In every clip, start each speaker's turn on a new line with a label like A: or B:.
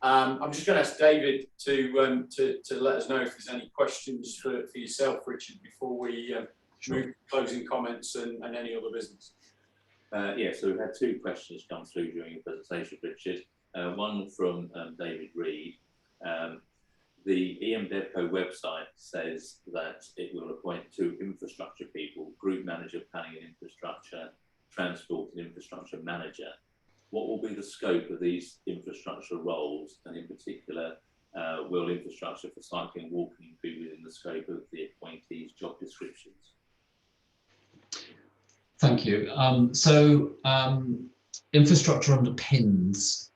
A: I'm just going to ask David to let us know if there's any questions for yourself, Richard, before we move to closing comments and any other business.
B: Yeah, so we've had two questions come through during your presentation, Richard. One from David Reed. The EM DevCo website says that it will appoint 2 infrastructure people, group manager, planning and infrastructure, transport and infrastructure manager. What will be the scope of these infrastructure roles, and in particular, will infrastructure for cycling and walking be within the scope of the appointees' job descriptions?
C: Thank you. Infrastructure underpins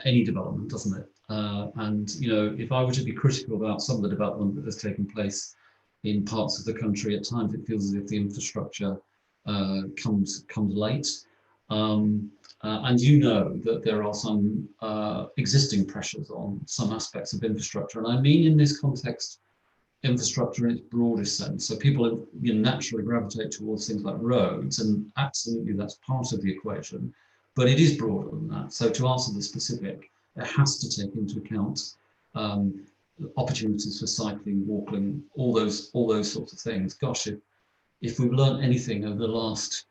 C: any development, doesn't it? And you know, if I were to be critical about some of the development that has taken place in parts of the country, at times it feels as if the infrastructure comes late. And you know that there are some existing pressures on some aspects of infrastructure, and I mean in this context infrastructure in its broadest sense. So people naturally gravitate towards things like roads, and absolutely that's part of the equation, but it is broader than that. So to answer the specific, it has to take into account opportunities for cycling, walking, all those sorts of things. Gosh, if we've learned anything over the last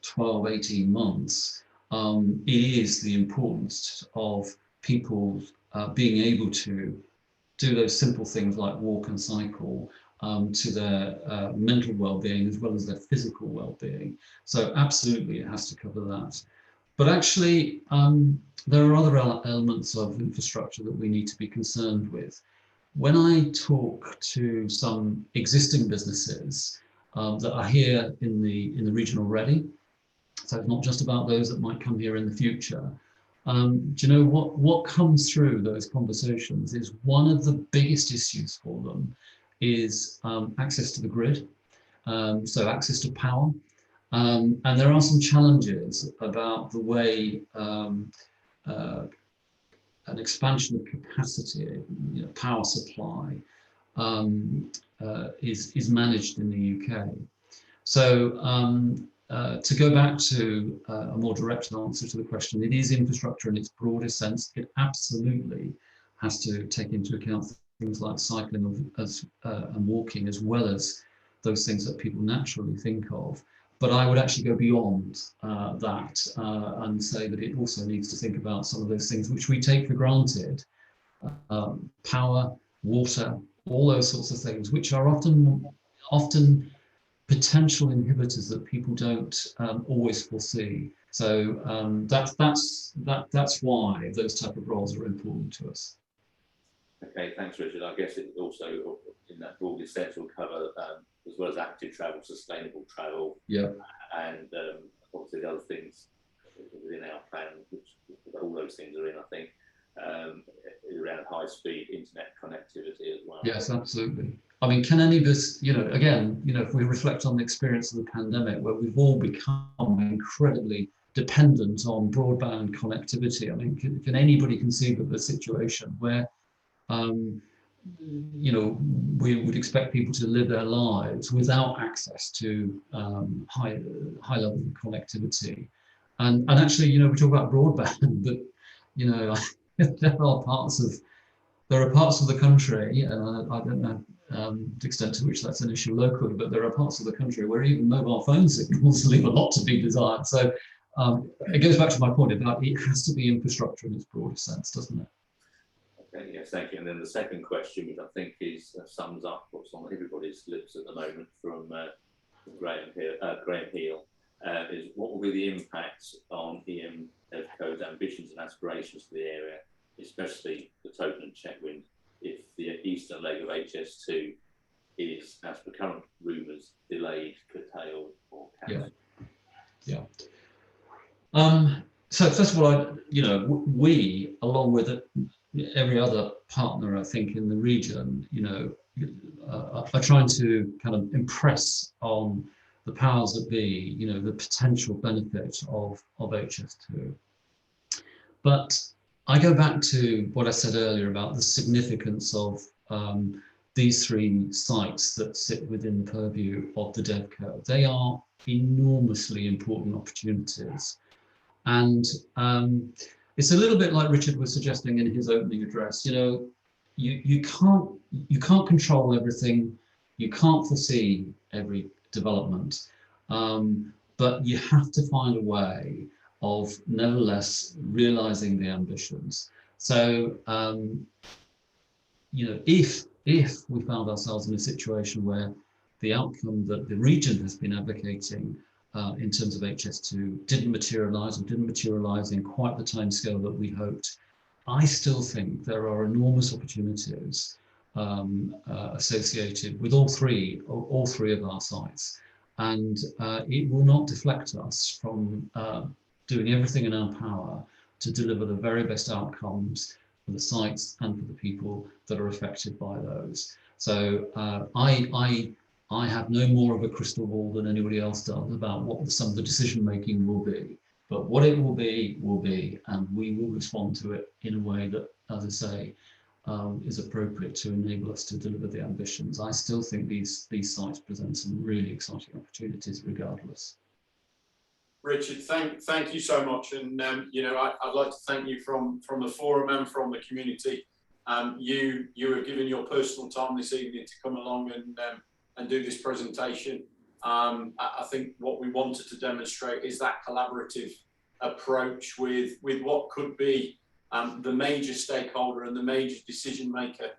C: 12, 18 months, it is the importance of people being able to do those simple things like walk and cycle to their mental well-being as well as their physical well-being. So absolutely it has to cover that. But actually, there are other elements of infrastructure that we need to be concerned with. When I talk to some existing businesses that are here in the region already, so it's not just about those that might come here in the future. Do you know what comes through those conversations is one of the biggest issues for them is access to the grid, so access to power. And there are some challenges about the way an expansion of capacity, power supply, is managed in the UK. So to go back to a more direct answer to the question, it is infrastructure in its broadest sense. It absolutely has to take into account things like cycling and walking, as well as those things that people naturally think of. But I would actually go beyond that and say that it also needs to think about some of those things which we take for granted, power, water, all those sorts of things, which are often potential inhibitors that people don't always foresee. So that's why those type of roles are important to us.
B: Okay, thanks, Richard. I guess it also, in that broadly sense, will cover as well as active travel, sustainable travel,
C: yeah,
B: and obviously the other things within our plan, which all those things are in, I think, around high-speed internet connectivity as well.
C: Yes, absolutely. I mean, can any of us, again, if we reflect on the experience of the pandemic, where we've all become incredibly dependent on broadband connectivity, I mean, can anybody conceive of a situation where, we would expect people to live their lives without access to high level of connectivity? And actually, we talk about broadband, but, there are parts of the country, and I don't know the extent to which that's an issue locally, but there are parts of the country where even mobile phone signals leave a lot to be desired. So it goes back to my point about it has to be infrastructure in its broadest sense, doesn't it?
B: Okay, yes, thank you. And then the second question, which I think sums up what's on everybody's lips at the moment from Graham Heal, is what will be the impact on EM DevCo's ambitions and aspirations for the area, especially the Token and Chetwynd, if the eastern leg of HS2 is, as per current rumours, delayed, curtailed, or cancelled?
C: Yeah. So first of all, we, along with every other partner, I think, in the region, are trying to kind of impress on the powers that be, the potential benefit of HS2. But I go back to what I said earlier about the significance of these 3 sites that sit within the purview of the DevCo. They are enormously important opportunities. And it's a little bit like Richard was suggesting in his opening address. You know, you can't control everything, you can't foresee every development, but you have to find a way of nevertheless realizing the ambitions. So you know, if we found ourselves in a situation where the outcome that the region has been advocating in terms of HS2 didn't materialise, or didn't materialise in quite the timescale that we hoped, I still think there are enormous opportunities associated with all three of our sites, and it will not deflect us from doing everything in our power to deliver the very best outcomes for the sites and for the people that are affected by those. So I have no more of a crystal ball than anybody else does about what some of the decision making will be. But what it will be, and we will respond to it in a way that, as I say, is appropriate to enable us to deliver the ambitions. I still think these sites present some really exciting opportunities regardless.
A: Richard, thank you so much, and you know, I'd like to thank you from the forum and from the community. You have given your personal time this evening to come along and do this presentation. I think what we wanted to demonstrate is that collaborative approach with what could be the major stakeholder and the major decision maker